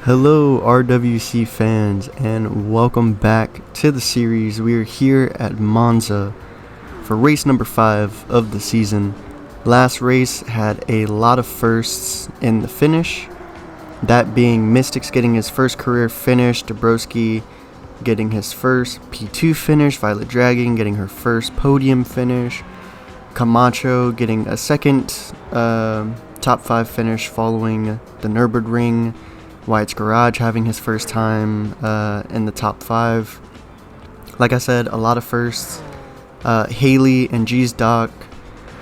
Hello RWC fans, and welcome back to the series. We are here at Monza for race number 5 of the season. Last race had a lot of firsts in the finish, that being Mystics getting his first career finish, Dabrowski getting his first P2 finish, Violet Dragon getting her first podium finish, Camacho getting a second top 5 finish following the Nürburgring, Wyatt's Garage having his first time in the top 5. Like I said, a lot of firsts. Haley and G's Doc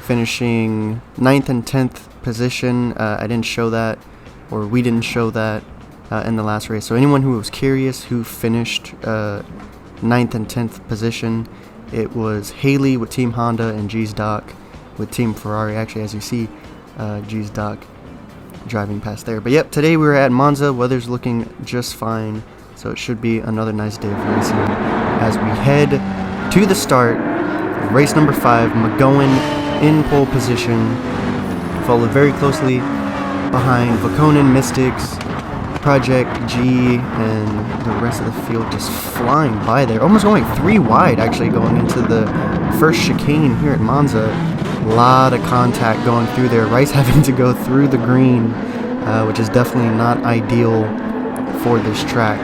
finishing 9th and 10th position. I didn't show that, or we didn't show that in the last race. So anyone who was curious who finished 9th and 10th position, it was Haley with Team Honda and G's Doc with Team Ferrari. Actually, as you see, G's Doc driving past there. But yep, today we were at Monza. Weather's looking just fine, so it should be another nice day of racing as we head to the start of race number 5. McGowan in pole position, followed very closely behind Vakonen, Mystics, Project G, and the rest of the field just flying by there, almost going 3 wide actually going into the first chicane here at Monza. A lot of contact going through there. Rice having to go through the green, which is definitely not ideal for this track.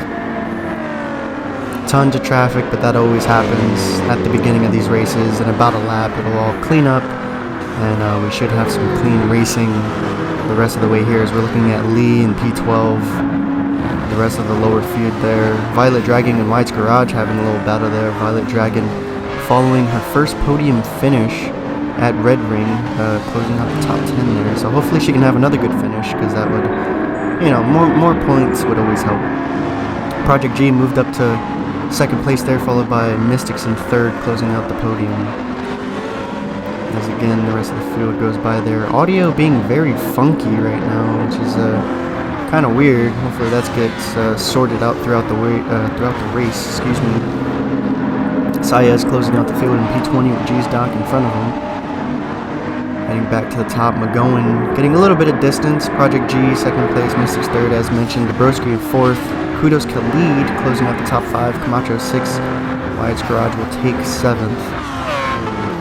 Tons of traffic, but that always happens at the beginning of these races. In about a lap, it'll all clean up, and we should have some clean racing the rest of the way here as we're looking at Lee and P12, the rest of the lower field there. Violet Dragon and White's Garage having a little battle there. Violet Dragon following her first podium finish at Red Ring, closing out the top 10 there. So hopefully she can have another good finish, because that would, more points would always help. Project G moved up to 2nd place there, followed by Mystics in 3rd, closing out the podium. As again, the rest of the field goes by there. Audio being very funky right now, which is kind of weird. Hopefully that gets sorted out throughout the race. Excuse me. Saez closing out the field in P20 with G's Doc in front of him. Heading back to the top, McGowan getting a little bit of distance. Project G, 2nd place, Mystics 3rd, as mentioned. Dabrowski 4th. Kudos Khalid closing out the top 5. Camacho 6th. Wyatt's Garage will take 7th.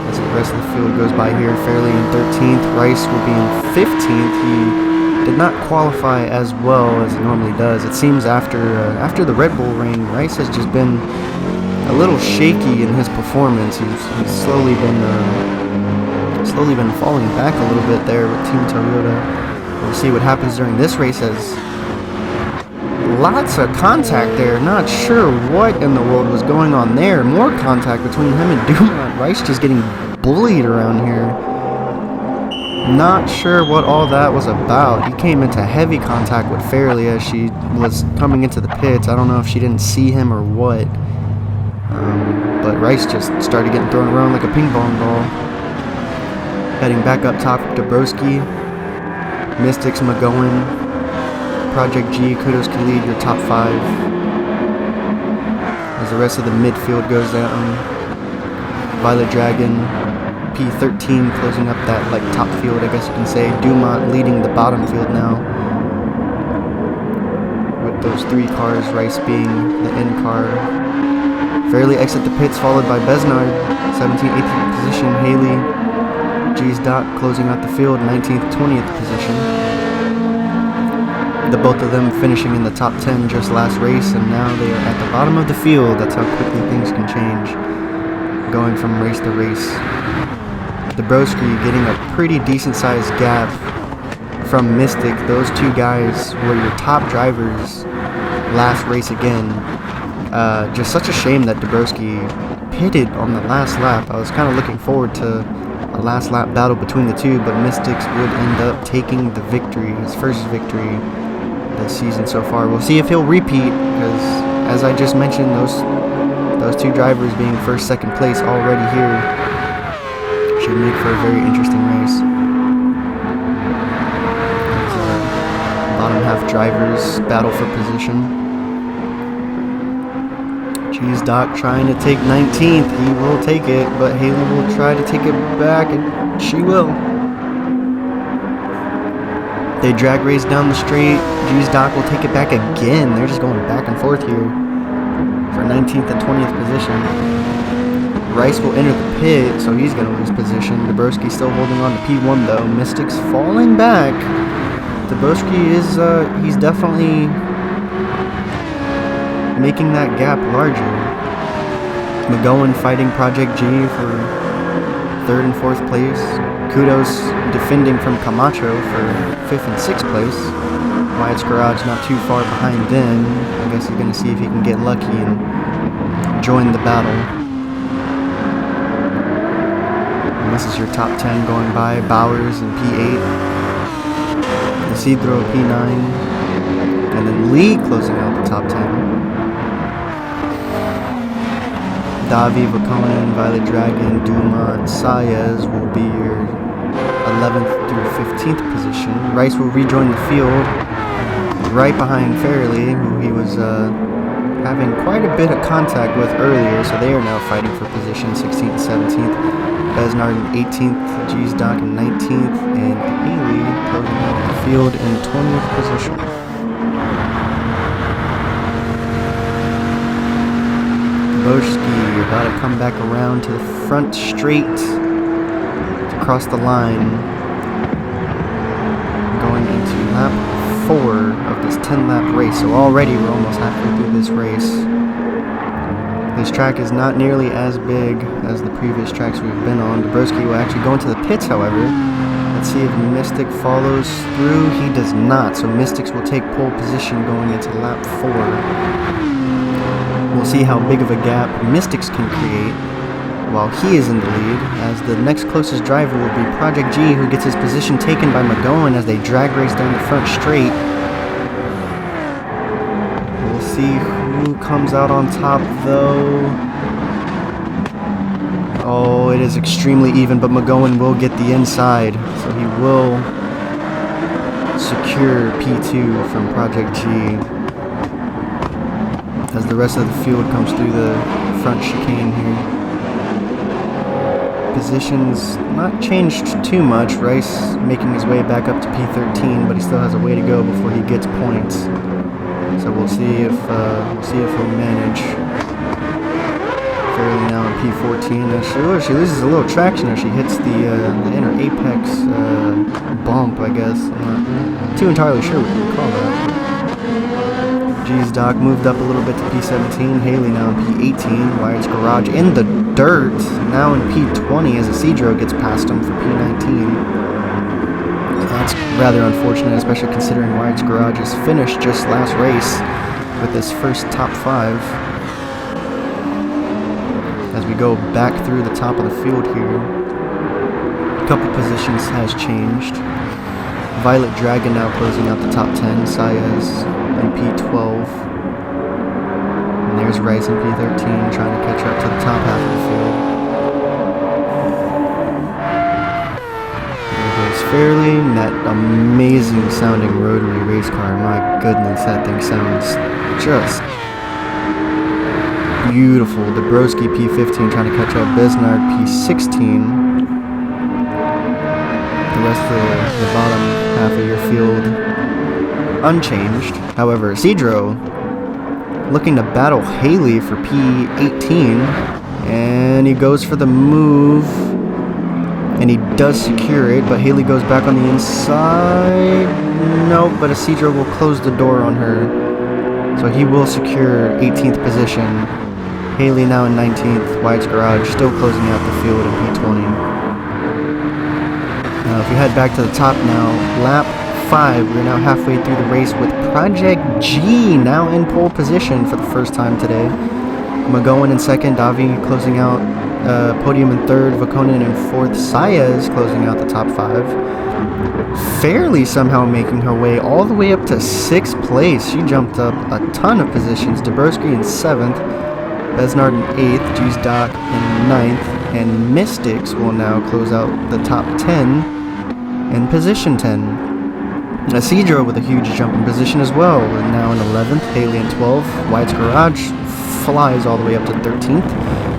As the rest of the field goes by here, Fairley in 13th. Rice will be in 15th. He did not qualify as well as he normally does. It seems after the Red Bull Ring, Rice has just been a little shaky in his performance. He's slowly been falling back a little bit there with Team Toyota. We'll see what happens during this race, as lots of contact there. Not sure what in the world was going on there. More contact between him and Dumont. Rice just getting bullied around here. Not sure what all that was about. He came into heavy contact with Fairley as she was coming into the pits. I don't know if she didn't see him or what. But Rice just started getting thrown around like a ping pong ball. Heading back up top, Dabrowski, Mystics, McGowan, Project G, Kudos Khalid, your top 5. As the rest of the midfield goes down, Violet Dragon, P13 closing up that top field, I guess you can say. Dumont leading the bottom field now, with those 3 cars, Rice being the end car. Fairley exit the pits, followed by Besnard, 17th, 18th position. Haley, G's Doc closing out the field, 19th, 20th position. The both of them finishing in the top 10 just last race, and now they are at the bottom of the field. That's how quickly things can change, going from race to race. Dabrowski getting a pretty decent sized gap from Mystic. Those 2 guys were your top drivers last race again. Just such a shame that Dabrowski pitted on the last lap. I was kind of looking forward to a last lap battle between the 2, but Mystics would end up taking the victory, his first victory this season so far. We'll see if he'll repeat, because as I just mentioned, those 2 drivers being 1st, 2nd place already here should make for a very interesting race. Bottom half drivers battle for position. G's Doc trying to take 19th. He will take it, but Haley will try to take it back, and she will. They drag race down the straight. G's Doc will take it back again. They're just going back and forth here for 19th and 20th position. Rice will enter the pit, so he's going to lose position. Dabrowski still holding on to P1 though. Mystics falling back. Dabrowski is, he's definitely making that gap larger. McGowan fighting Project G for 3rd and 4th place. Kudos defending from Camacho for 5th and 6th place. Wyatt's Garage not too far behind them. I guess he's going to see if he can get lucky and join the battle. And this is your top 10 going by. Bowers in P8. Isidro P9. And then Lee closing out the top 10. Davi, Vakonin, Violet Dragon, Duma, and Saez will be your 11th through 15th position. Rice will rejoin the field right behind Fairley, who he was having quite a bit of contact with earlier, so they are now fighting for position 16th, 17th. Besnard in 18th, G's Doc in 19th, and Haley closing out the field in 20th position. Boschke about to come back around to the front straight to cross the line, going into lap 4 of this 10-lap race. So already we're almost halfway through this race. This track is not nearly as big as the previous tracks we've been on. Dabrowski will actually go into the pits, however. Let's see if Mystic follows through. He does not, so Mystics will take pole position going into lap 4. We'll see how big of a gap Mystics can create while he is in the lead, as the next closest driver will be Project G, who gets his position taken by McGowan as they drag race down the front straight. We'll see who comes out on top though. Oh, it is extremely even, but McGowan will get the inside, so he will secure P2 from Project G. As the rest of the field comes through the front chicane here. Positions not changed too much. Rice making his way back up to P13, but he still has a way to go before he gets points. So we'll see if he'll manage. Fairly now in P14. She loses a little traction as she hits the inner apex bump, I guess. I'm not too entirely sure what you would call that. G's Doc moved up a little bit to P17. Haley now in P18. Wyatt's Garage in the dirt. Now in P20 as Isidro gets past him for P19. That's rather unfortunate, especially considering Wyatt's Garage has finished just last race with his first top 5. As we go back through the top of the field here, a couple positions has changed. Violet Dragon now closing out the top 10. Saez in P12. And there's Rice in P13 trying to catch up to the top half of the field. There goes Fairley, that amazing sounding rotary race car. My goodness, that thing sounds just beautiful. Dabrowski P15 trying to catch up. Besnard P16. The rest of the bottom half of your field unchanged. However, Isidro looking to battle Haley for P18, and he goes for the move, and he does secure it, but Haley goes back on the inside. Nope, but Isidro will close the door on her, so he will secure 18th position. Haley now in 19th. Wyatt's Garage still closing out the field in P20. Now, if we head back to the top now, lap 5, we're now halfway through the race with Project G now in pole position for the first time today. McGowan in second, Davi closing out podium in third, Vakonin in fourth, Saez closing out the top 5. Fairly somehow making her way all the way up to 6th place. She jumped up a ton of positions. Dabrowski in 7th, Besnard in 8th, G's Doc in 9th, and Mystics will now close out the top 10 in position 10. Isidro with a huge jump in position as well, and now in 11th, Haley in 12th, Wyatt's Garage flies all the way up to 13th,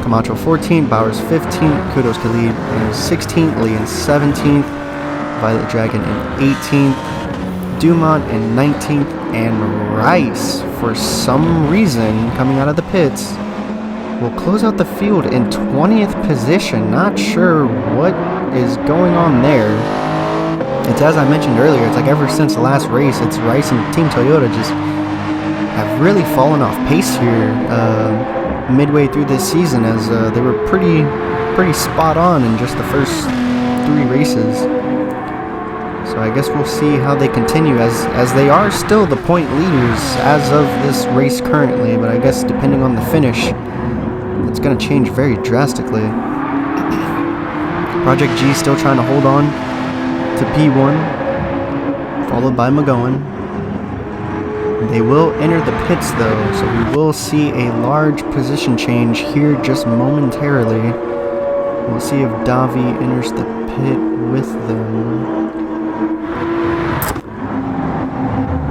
Camacho 14th, Bowers 15th, Kudos Khalid in 16th, Lee in 17th, Violet Dragon in 18th, Dumont in 19th, and Rice, for some reason, coming out of the pits, will close out the field in 20th position. Not sure what is going on there. It's as I mentioned earlier, it's like ever since the last race, it's Rice and Team Toyota just have really fallen off pace here midway through this season, as they were pretty spot on in just the first 3 races. So I guess we'll see how they continue, as they are still the point leaders as of this race currently, but I guess depending on the finish, it's going to change very drastically. Project G still trying to hold on to P1, followed by McGowan. They will enter the pits though, so we will see a large position change here just momentarily. We'll see if Davi enters the pit with them.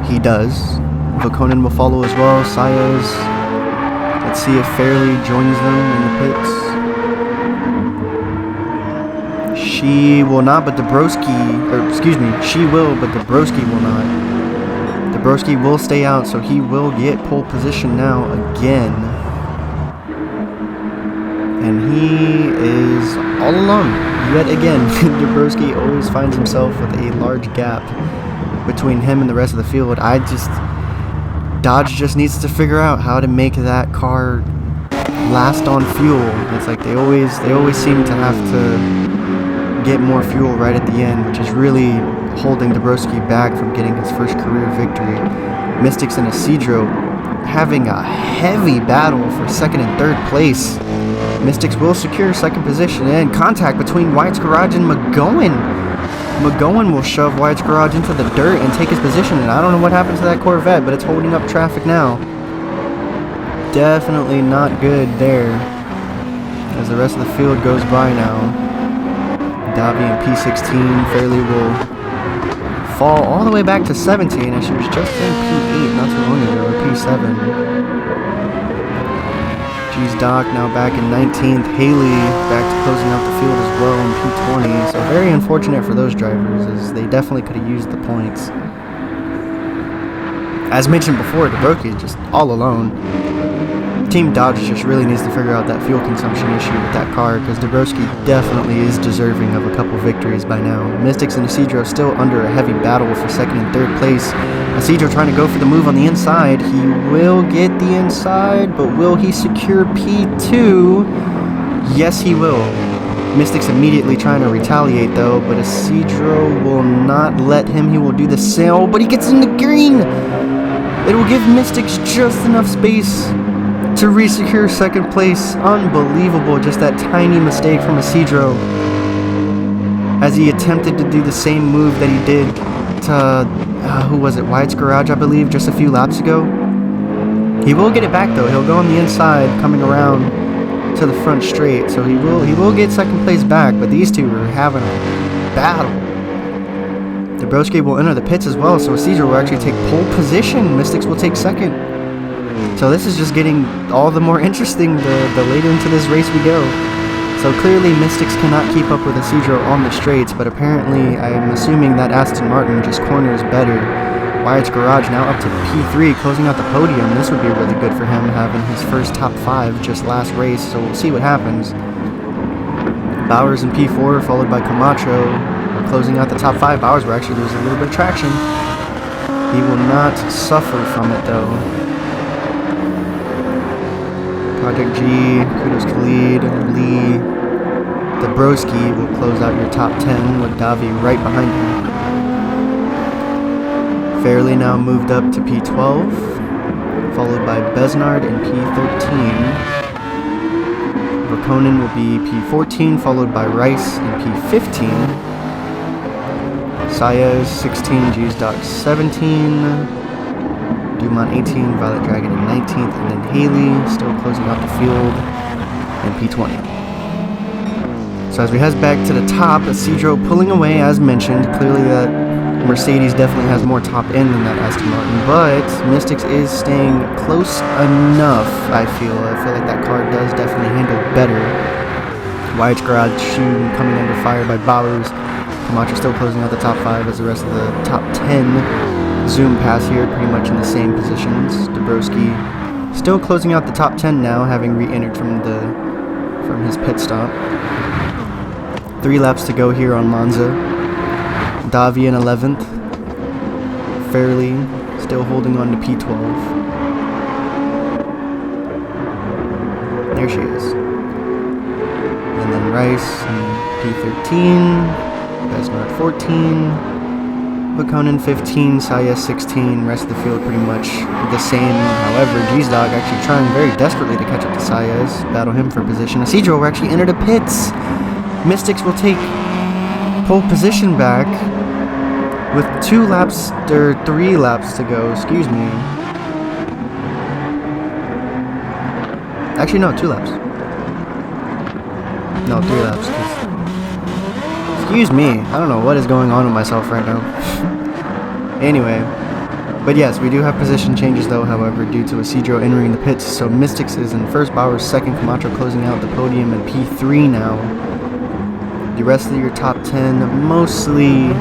He does. Vakonen will follow as well. Saez. Let's see if Fairley joins them in the pits. She will not, but she will, but Dabrowski will not. Dabrowski will stay out, so he will get pole position now again. And he is all alone yet again. Dabrowski always finds himself with a large gap between him and the rest of the field. Dodge just needs to figure out how to make that car last on fuel. It's like they always seem to have to get more fuel right at the end, which is really holding Dabrowski back from getting his first career victory. Mystics and Isidro having a heavy battle for second and third place. Mystics will secure second position, and contact between Wyatt's Garage and McGowan. McGowan will shove Wyatt's Garage into the dirt and take his position, and I don't know what happened to that Corvette, but it's holding up traffic now. Definitely not good there, as the rest of the field goes by now. Davi in P16, Fairley will fall all the way back to 17, and she was just in P8 not too long ago, or P7. G's Doc now back in 19th. Haley back to closing out the field as well in P20. So very unfortunate for those drivers, as they definitely could have used the points. As mentioned before, Dabrowski is just all alone. Team Dodge just really needs to figure out that fuel consumption issue with that car, because Dabrowski definitely is deserving of a couple victories by now. Mystics and Isidro still under a heavy battle for second and third place. Isidro trying to go for the move on the inside. He will get the inside, but will he secure P2? Yes, he will. Mystics immediately trying to retaliate though, but Isidro will not let him. He will do the sail, but he gets in the green. It will give Mystics just enough space to re-secure second place. Unbelievable, just that tiny mistake from Isidro, as he attempted to do the same move that he did to, who was it, Wyatt's Garage, I believe, just a few laps ago. He will get it back though. He'll go on the inside, coming around to the front straight, so he will get second place back, but these two are having a battle. Dabrowski will enter the pits as well, so Isidro will actually take pole position. Mystics will take second. So this is just getting all the more interesting the later into this race we go. So clearly Mystics cannot keep up with Isidro on the straights, but apparently I'm assuming that Aston Martin just corners better. Wyatt's Garage now up to P3, closing out the podium. This would be really good for him, having his first top 5 just last race, so we'll see what happens. Bowers in P4, followed by Camacho, closing out the top 5. Bowers will actually lose a little bit of traction. He will not suffer from it though. Project G, Kudos Khalid, Lee, Dabrowski will close out your top 10 with Davi right behind him. Fairley now moved up to P12, followed by Besnard in P13. Vakonen will be P14, followed by Rice in P15. Saez 16, G's Doc 17. Dumont 18, Violet Dragon in 19th, and then Haley still closing out the field in P20. So as we head back to the top, Isidro pulling away as mentioned. Clearly that Mercedes definitely has more top end than that Aston Martin, but Mystics is staying close enough, I feel. I feel like that car does definitely handle better. Wyatt's Garage shoe coming under fire by Bowers. Camacho still closing out the top 5 as the rest of the top 10 zoom pass here, pretty much in the same positions. Dabrowski still closing out the top 10 now, having re-entered from his pit stop. 3 laps to go here on Monza. Davi in 11th. Fairly still holding on to P12. There she is. And then Rice in P13. Besnard 14. Buchanan 15, Sayez 16, rest of the field pretty much the same. However, G-Dog actually trying very desperately to catch up to Sayez, battle him for position. Isidro will actually enter the pits. Mystics will take pole position back with 3 laps to go, excuse me. Actually, no, 2 laps. No, 3 laps. Excuse me, I don't know what is going on with myself right now. Anyway, but yes, we do have position changes though, however, due to Isidro entering the pits. So Mystics is in first, Bowers second, Camacho closing out the podium in P3 now. The rest of your top 10, mostly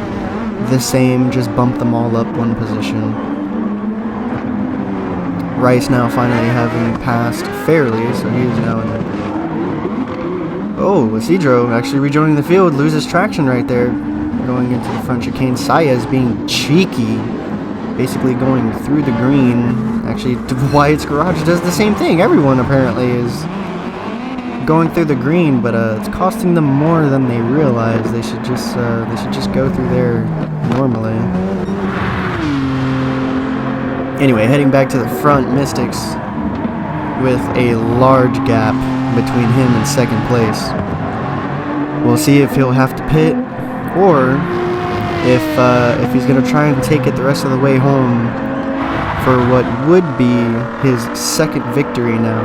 the same, just bump them all up 1 position. Rice now finally having passed fairly, so he is now in. Oh, Isidro actually rejoining the field, loses traction right there, going into the front chicane. Sayez being cheeky, basically going through the green. Actually, Wyatt's Garage does the same thing. Everyone apparently is going through the green, but it's costing them more than they realize. They should just go through there normally. Anyway, heading back to the front, Mystics with a large gap between him and second place. We'll see if he'll have to pit, or if he's gonna try and take it the rest of the way home for what would be his second victory now,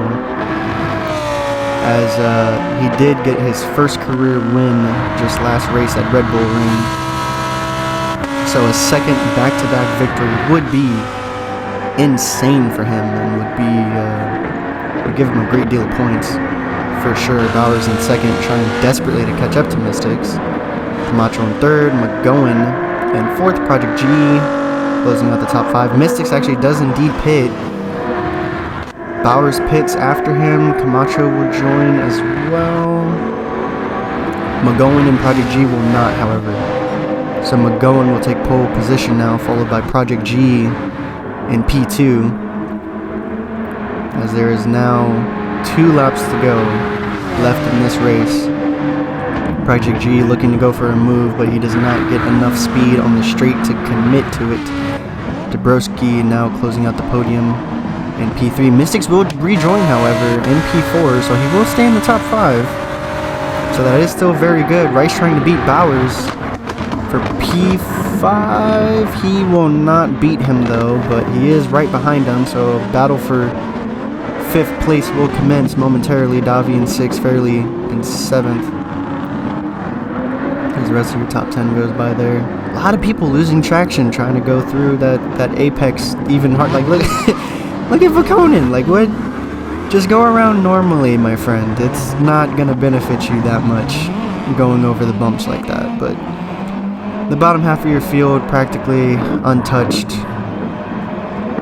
as he did get his first career win just last race at Red Bull Ring. So a second back-to-back victory would be insane for him, and would give him a great deal of points for sure. Bowers in second, trying desperately to catch up to Mystics. Camacho in third, McGowan in fourth, Project G closing out the top 5. Mystics actually does indeed pit. Bowers pits after him. Camacho will join as well. McGowan and Project G will not, however. So McGowan will take pole position now, followed by Project G in P2. As there is now 2 laps to go left in this race. Project G looking to go for a move, but he does not get enough speed on the straight to commit to it. Dabrowski now closing out the podium in P3. Mystics will rejoin, however, in P4, so he will stay in the top 5. So that is still very good. Rice trying to beat Bowers for P5. He will not beat him though, but he is right behind him, so battle for 5th place will commence momentarily. Davi in 6th, Fairley in 7th. As the rest of your top 10 goes by there. A lot of people losing traction trying to go through that apex even hard. Like, look, look at Buchanan. Like, what? Just go around normally, my friend. It's not going to benefit you that much going over the bumps like that. But the bottom half of your field practically untouched.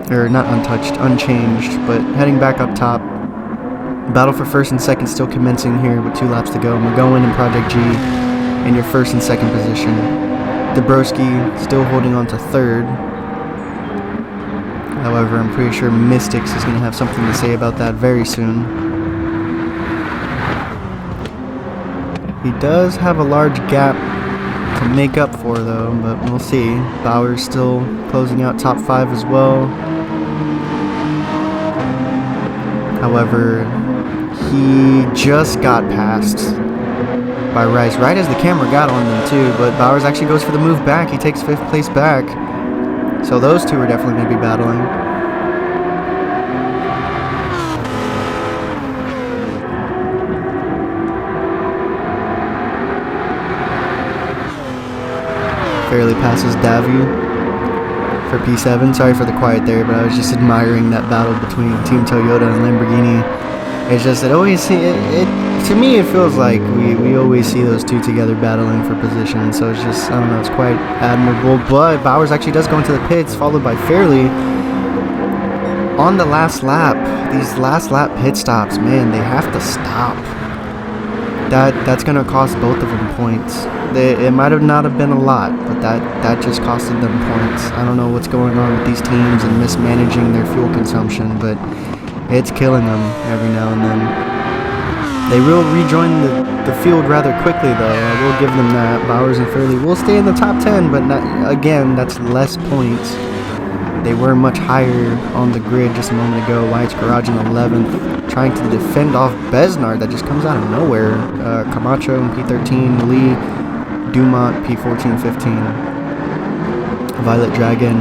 Or not untouched, unchanged. But heading back up top. Battle for 1st and 2nd still commencing here with 2 laps to go. McGowan and Project G in your 1st and 2nd position. Dabrowski still holding on to 3rd. However, I'm pretty sure Mystics is going to have something to say about that very soon. He does have a large gap to make up for though, but we'll see. Bowers still closing out top 5 as well. However, he just got passed by Rice right as the camera got on them too, but Bowers actually goes for the move back. He takes 5th place back. So those two are definitely going to be battling. Fairly passes Davi for P7. Sorry for the quiet there, but I was just admiring that battle between Team Toyota and Lamborghini. It's just it always to me it feels like we always see those two together battling for position. So it's just, I don't know, it's quite admirable. But Bowers actually does go into the pits, followed by Fairley on the last lap. These last lap pit stops, man, they have to stop. That's gonna cost both of them points. It might have not have been a lot, but that just costed them points. I don't know what's going on with these teams and mismanaging their fuel consumption, but it's killing them every now and then. They will rejoin the field rather quickly, though. I will give them that. Bowers and Fairley will stay in the top 10, but again, that's less points. They were much higher on the grid just a moment ago. Wyatt's Garage in 11th, trying to defend off Besnard. That just comes out of nowhere. Camacho in P13, Lee, Dumont P14-15, Violet Dragon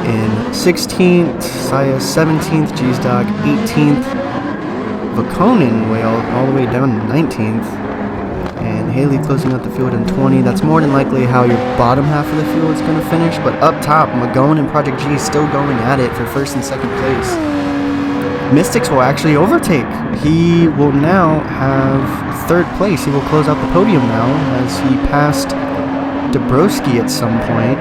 in 16th, Saya 17th, G-Stock 18th, Vakonen way all the way down to 19th, and Haley closing out the field in 20. That's more than likely how your bottom half of the field is going to finish, but up top, McGowan and Project G still going at it for first and second place. Mystics will actually overtake. He will now have third place. He will close out the podium now as he passed Dabrowski at some point.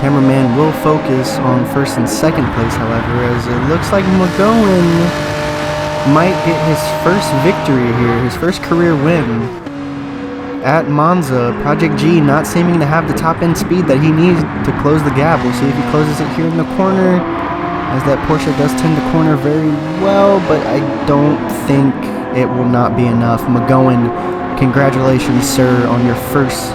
Cameraman will focus on first and second place, however, as it looks like McGowan might get his first victory here, his first career win at Monza. Project G not seeming to have the top end speed that he needs to close the gap. We'll see if he closes it here in the corner, as that Porsche does tend to corner very well, but I don't think it will not be enough. McGowan, congratulations, sir, on your first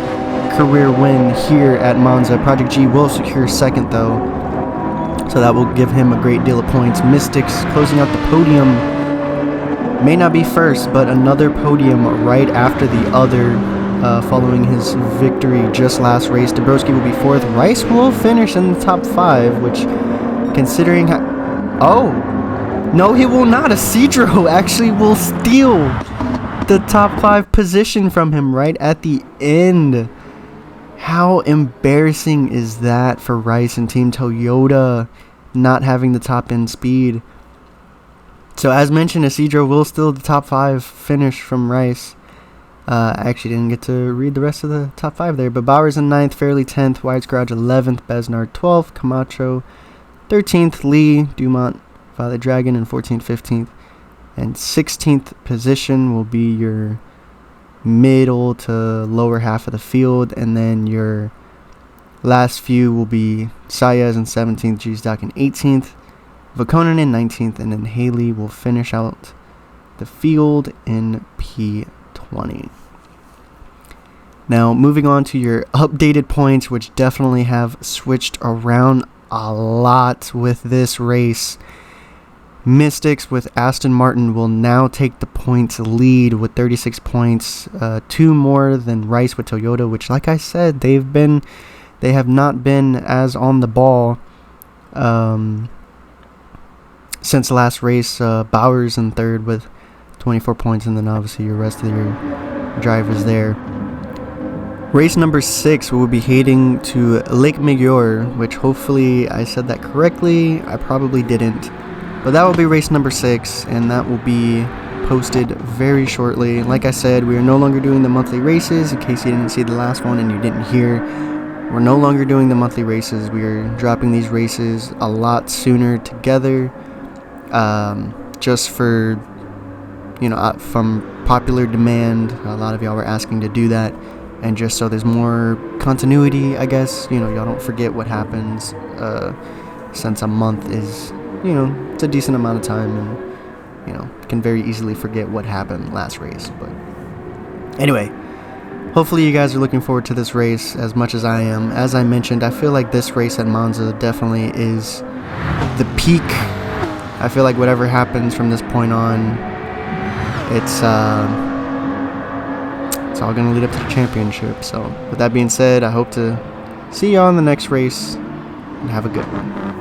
career win here at Monza. Project G will secure second, though, so that will give him a great deal of points. Mystics closing out the podium. May not be first, but another podium right after the other, following his victory just last race. Dabrowski will be fourth. Rice will finish in the top 5, which, considering oh, no, he will not. Isidro actually will steal the top 5 position from him right at the end. How embarrassing is that for Rice and Team Toyota not having the top end speed? So as mentioned, Isidro will steal the top 5 finish from Rice. I actually didn't get to read the rest of the top 5 there, but Bowers in 9th, Fairley 10th, Wyatt's Garage 11th, Besnard 12th, Camacho 13th, Lee, Dumont, Violet Dragon in 14th, 15th, and 16th position will be your middle to lower half of the field, and then your last few will be Saez in 17th, G-Stock in 18th, Vakonen in 19th, and then Haley will finish out the field in P20. Now, moving on to your updated points, which definitely have switched around a lot with this race. Mystics with Aston Martin will now take the points lead with 36 points, 2 more than Rice with Toyota, which, like I said, they have not been as on the ball since the last race. Bowers in third with 24 points, and then obviously your rest of your drivers there. Race number 6, we will be heading to Lake Maggiore, which hopefully I said that correctly. I probably didn't. But that will be race number 6, and that will be posted very shortly. Like I said, we are no longer doing the monthly races. In case you didn't see the last one and you didn't hear, we're no longer doing the monthly races. We are dropping these races a lot sooner together, just for, from popular demand. A lot of y'all were asking to do that, and just so there's more continuity, I guess. Y'all don't forget what happens, since a month is, it's a decent amount of time, and, can very easily forget what happened last race. But anyway, hopefully you guys are looking forward to this race as much as I am. As I mentioned, I feel like this race at Monza definitely is the peak. I feel like whatever happens from this point on, it's all going to lead up to the championship. So with that being said, I hope to see you on the next race, and have a good one.